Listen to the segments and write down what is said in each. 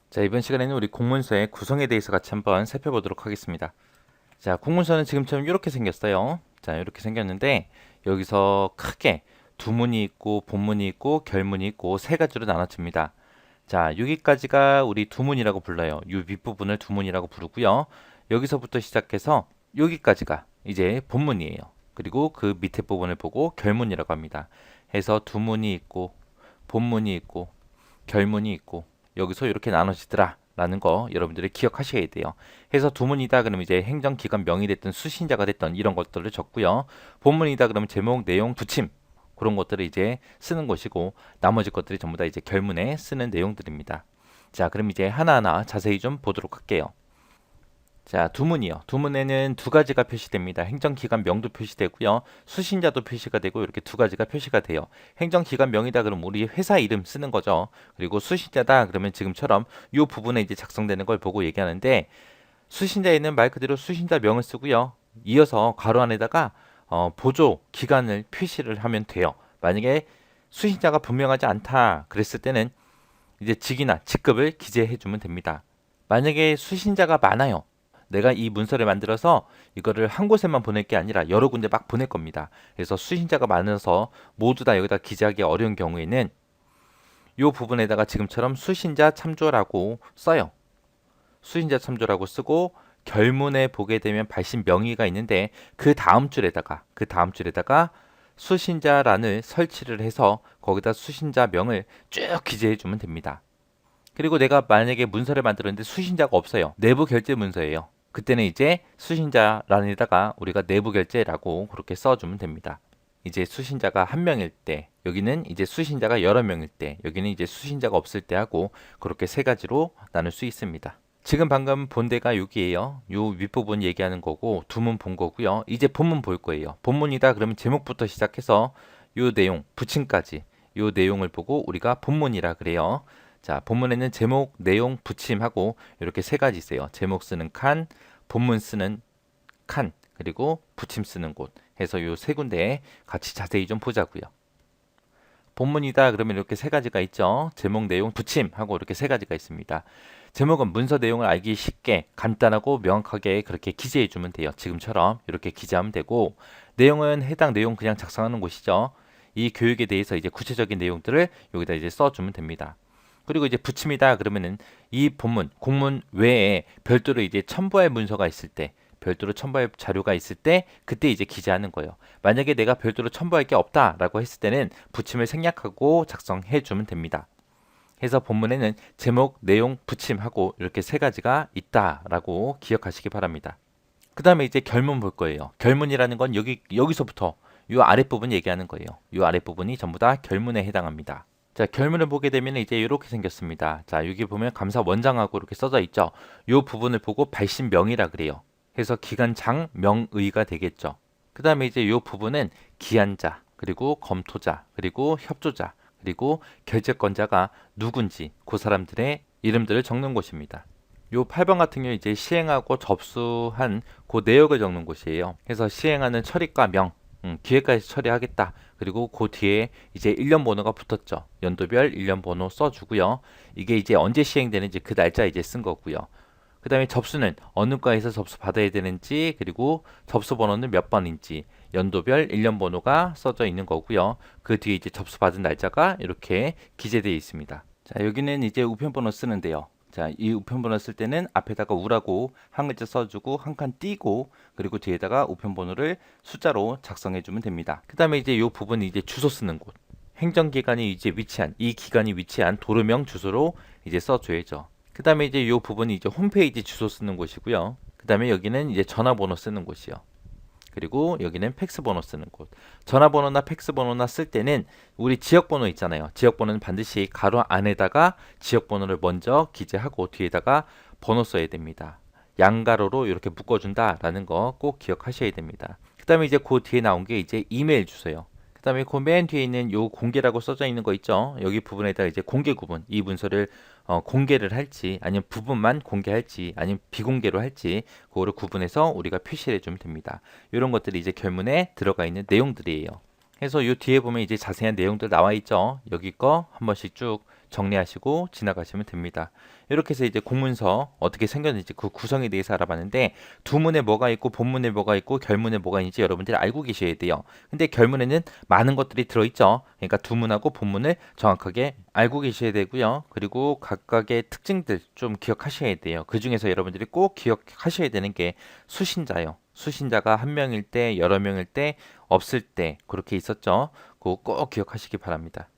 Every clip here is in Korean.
자, 이번 시간에는 우리 공문서의 구성에 대해서 같이 한번 살펴보도록 하겠습니다. 자, 공문서는 지금처럼 이렇게 생겼어요. 자, 이렇게 생겼는데 여기서 크게 두문이 있고 본문이 있고 결문이 있고 세 가지로 나눠집니다. 자, 여기까지가 우리 두문이라고 불러요. 이 윗부분을 두문이라고 부르고요. 여기서부터 시작해서 여기까지가 이제 본문이에요. 그리고 그 밑에 부분을 보고 결문이라고 합니다. 해서 두문이 있고 본문이 있고 결문이 있고 여기서 이렇게 나눠지더라 라는 거 여러분들이 기억하셔야 돼요. 해서 두문이다 그러면 이제 행정기관 명이 됐든 수신자가 됐든 이런 것들을 적고요. 본문이다 그러면 제목, 내용, 부침 그런 것들을 이제 쓰는 것이고 나머지 것들이 전부 다 이제 결문에 쓰는 내용들입니다. 자, 그럼 이제 하나하나 자세히 좀 보도록 할게요. 자, 두문이요. 두문에는 두 가지가 표시됩니다. 행정기관 명도 표시되고요. 수신자도 표시가 되고 이렇게 두 가지가 표시가 돼요. 행정기관 명이다 그러면 우리 회사 이름 쓰는 거죠. 그리고 수신자다 그러면 지금처럼 이 부분에 이제 작성되는 걸 보고 얘기하는데 수신자에는 말 그대로 수신자 명을 쓰고요. 이어서 괄호 안에다가 보조 기간을 표시를 하면 돼요. 만약에 수신자가 분명하지 않다 그랬을 때는 이제 직이나 직급을 기재해 주면 됩니다. 만약에 수신자가 많아요. 내가 이 문서를 만들어서 이거를 한 곳에만 보낼 게 아니라 여러 군데 막 보낼 겁니다. 그래서 수신자가 많아서 모두 다 여기다 기재하기 어려운 경우에는 이 부분에다가 지금처럼 수신자 참조라고 써요. 수신자 참조라고 쓰고 결문에 보게 되면 발신 명의가 있는데 그 다음 줄에다가 수신자란을 설치를 해서 거기다 수신자 명을 쭉 기재해 주면 됩니다. 그리고 내가 만약에 문서를 만들었는데 수신자가 없어요. 내부 결제 문서예요. 그때는 이제 수신자란에다가 우리가 내부 결제라고 그렇게 써주면 됩니다. 이제 수신자가 한 명일 때, 여기는 이제 수신자가 여러 명일 때, 여기는 이제 수신자가 없을 때 하고 그렇게 세 가지로 나눌 수 있습니다. 지금 방금 본 데가 여기에요. 요 윗부분 얘기하는 거고 두문 본 거고요. 이제 본문 볼 거예요. 본문이다 그러면 제목부터 시작해서 요 내용, 부침까지 요 내용을 보고 우리가 본문이라 그래요. 자, 본문에는 제목, 내용, 부침하고 이렇게 세 가지 있어요. 제목 쓰는 칸, 본문 쓰는 칸, 그리고 부침 쓰는 곳 해서 요 세 군데 같이 자세히 좀 보자고요. 본문이다 그러면 이렇게 세 가지가 있죠. 제목, 내용, 부침하고 이렇게 세 가지가 있습니다. 제목은 문서 내용을 알기 쉽게 간단하고 명확하게 그렇게 기재해 주면 돼요. 지금처럼 이렇게 기재하면 되고 내용은 해당 내용 그냥 작성하는 곳이죠. 이 교육에 대해서 이제 구체적인 내용들을 여기다 이제 써주면 됩니다. 그리고 이제 부침이다 그러면은 이 본문, 공문 외에 별도로 이제 첨부할 문서가 있을 때, 별도로 첨부할 자료가 있을 때 그때 이제 기재하는 거예요. 만약에 내가 별도로 첨부할 게 없다라고 했을 때는 부침을 생략하고 작성해 주면 됩니다. 해서 본문에는 제목, 내용, 부침하고 이렇게 세 가지가 있다라고 기억하시기 바랍니다. 그 다음에 이제 결문 볼 거예요. 결문이라는 건 여기서부터 이 아랫부분 얘기하는 거예요. 이 아랫부분이 전부 다 결문에 해당합니다. 자, 결문을 보게 되면 이제 이렇게 생겼습니다. 자, 여기 보면 감사 원장하고 이렇게 써져 있죠. 이 부분을 보고 발신명이라 그래요. 해서 기관장 명의가 되겠죠. 그 다음에 이제 이 부분은 기한자, 그리고 검토자, 그리고 협조자, 그리고 결재권자가 누군지 그 사람들의 이름들을 적는 곳입니다. 요 8번 같은 경우 이제 시행하고 접수한 그 내역을 적는 곳이에요. 그래서 시행하는 처리과 명, 기회까지 처리하겠다. 그리고 그 뒤에 이제 1년 번호가 붙었죠. 연도별 1년 번호 써주고요. 이게 이제 언제 시행되는지 그 날짜 이제 쓴 거고요. 그 다음에 접수는 어느 과에서 접수 받아야 되는지 그리고 접수 번호는 몇 번인지 연도별 1년 번호가 써져 있는 거고요. 그 뒤에 이제 접수 받은 날짜가 이렇게 기재되어 있습니다. 자, 여기는 이제 우편번호 쓰는데요. 자, 이 우편번호 쓸 때는 앞에다가 우라고 한 글자 써주고 한 칸 띄고 그리고 뒤에다가 우편번호를 숫자로 작성해 주면 됩니다. 그 다음에 이제 이 부분이 이제 주소 쓰는 곳. 행정기관이 이제 위치한 이 기관이 위치한 도로명 주소로 이제 써줘야죠. 그 다음에 이제 이 부분이 이제 홈페이지 주소 쓰는 곳이고요. 그 다음에 여기는 이제 전화번호 쓰는 곳이요. 그리고 여기는 팩스 번호 쓰는 곳. 전화번호나 팩스 번호나 쓸 때는 우리 지역번호 있잖아요. 지역번호는 반드시 가로 안에다가 지역번호를 먼저 기재하고 뒤에다가 번호 써야 됩니다. 양가로로 이렇게 묶어준다라는 거 꼭 기억하셔야 됩니다. 그 다음에 이제 그 뒤에 나온 게 이제 이메일 주소요. 그 다음에 그 맨 뒤에 있는 요 공개라고 써져 있는 거 있죠. 여기 부분에다가 이제 공개 구분, 이 문서를 공개를 할지 아니면 부분만 공개할지 아니면 비공개로 할지 그거를 구분해서 우리가 표시를 해주면 됩니다. 이런 것들이 이제 결문에 들어가 있는 내용들이에요. 그래서 요 뒤에 보면 이제 자세한 내용들 나와 있죠. 여기 거 한 번씩 쭉 정리하시고 지나가시면 됩니다. 이렇게 해서 이제 공문서 어떻게 생겼는지 그 구성에 대해서 알아봤는데 두문에 뭐가 있고 본문에 뭐가 있고 결문에 뭐가 있는지 여러분들이 알고 계셔야 돼요. 근데 결문에는 많은 것들이 들어있죠. 그러니까 두문하고 본문을 정확하게 알고 계셔야 되고요. 그리고 각각의 특징들 좀 기억하셔야 돼요. 그 중에서 여러분들이 꼭 기억하셔야 되는 게 수신자요. 수신자가 한 명일 때, 여러 명일 때, 없을 때 그렇게 있었죠. 그거 꼭 기억하시기 바랍니다.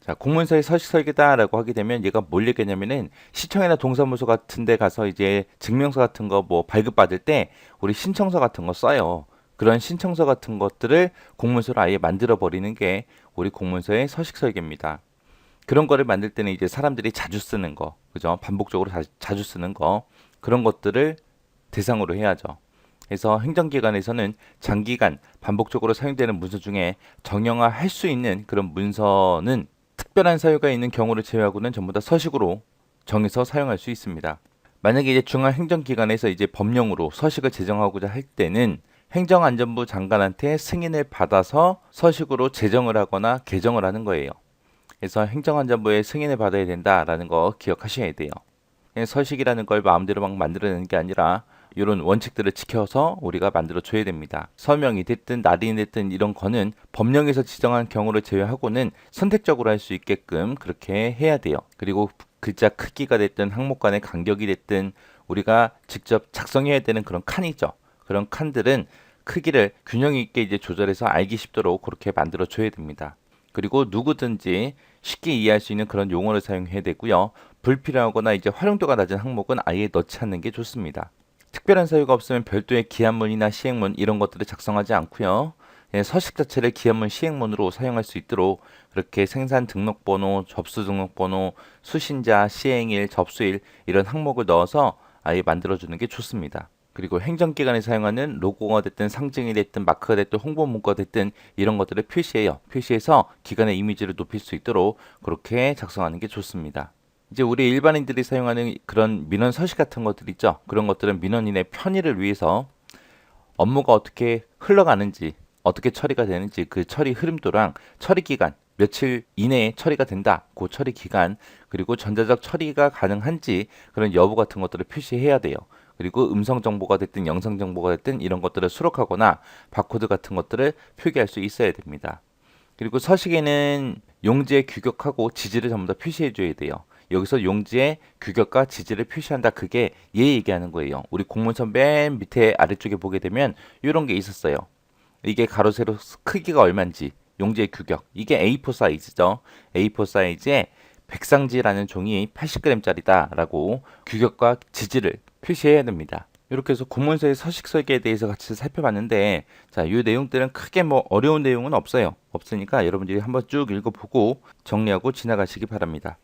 자, 공문서의 서식 설계다라고 하게 되면 얘가 뭘 얘기하냐면은 시청이나 동사무소 같은 데 가서 이제 증명서 같은 거 뭐 발급받을 때 우리 신청서 같은 거 써요. 그런 신청서 같은 것들을 공문서로 아예 만들어 버리는 게 우리 공문서의 서식 설계입니다. 그런 거를 만들 때는 이제 사람들이 자주 쓰는 거, 그죠? 반복적으로 자주 쓰는 거, 그런 것들을 대상으로 해야죠. 그래서 행정기관에서는 장기간 반복적으로 사용되는 문서 중에 정형화할 수 있는 그런 문서는 특별한 사유가 있는 경우를 제외하고는 전부 다 서식으로 정해서 사용할 수 있습니다. 만약에 이제 중앙행정기관에서 이제 법령으로 서식을 제정하고자 할 때는 행정안전부 장관한테 승인을 받아서 서식으로 제정을 하거나 개정을 하는 거예요. 그래서 행정안전부의 승인을 받아야 된다라는 거 기억하셔야 돼요. 서식이라는 걸 마음대로 막 만들어내는 게 아니라 이런 원칙들을 지켜서 우리가 만들어 줘야 됩니다. 서명이 됐든 날인이 됐든 이런 거는 법령에서 지정한 경우를 제외하고는 선택적으로 할 수 있게끔 그렇게 해야 돼요. 그리고 글자 크기가 됐든 항목 간의 간격이 됐든 우리가 직접 작성해야 되는 그런 칸이죠. 그런 칸들은 크기를 균형 있게 이제 조절해서 알기 쉽도록 그렇게 만들어 줘야 됩니다. 그리고 누구든지 쉽게 이해할 수 있는 그런 용어를 사용해야 되고요. 불필요하거나 이제 활용도가 낮은 항목은 아예 넣지 않는 게 좋습니다. 특별한 사유가 없으면 별도의 기한문이나 시행문 이런 것들을 작성하지 않고요. 서식 자체를 기한문 시행문으로 사용할 수 있도록 그렇게 생산 등록번호, 접수 등록번호, 수신자, 시행일, 접수일 이런 항목을 넣어서 아예 만들어주는 게 좋습니다. 그리고 행정기관이 사용하는 로고가 됐든 상징이 됐든 마크가 됐든 홍보 문구가 됐든 이런 것들을 표시해요. 표시해서 기관의 이미지를 높일 수 있도록 그렇게 작성하는 게 좋습니다. 이제 우리 일반인들이 사용하는 그런 민원 서식 같은 것들 있죠. 그런 것들은 민원인의 편의를 위해서 업무가 어떻게 흘러가는지, 어떻게 처리가 되는지 그 처리 흐름도랑 처리 기간, 며칠 이내에 처리가 된다. 그 처리 기간, 그리고 전자적 처리가 가능한지 그런 여부 같은 것들을 표시해야 돼요. 그리고 음성 정보가 됐든 영상 정보가 됐든 이런 것들을 수록하거나 바코드 같은 것들을 표기할 수 있어야 됩니다. 그리고 서식에는 용지의 규격하고 지지를 전부 다 표시해 줘야 돼요. 여기서 용지의 규격과 지지를 표시한다. 그게 얘 얘기하는 거예요. 우리 공문서 맨 밑에 아래쪽에 보게 되면 이런 게 있었어요. 이게 가로 세로 크기가 얼마인지 용지의 규격. 이게 A4 사이즈죠. A4 사이즈에 백상지라는 종이 80g짜리다라고 규격과 지지를 표시해야 됩니다. 이렇게 해서 공문서의 서식 설계에 대해서 같이 살펴봤는데 자, 이 내용들은 크게 뭐 어려운 내용은 없어요. 없으니까 여러분들이 한번 쭉 읽어보고 정리하고 지나가시기 바랍니다.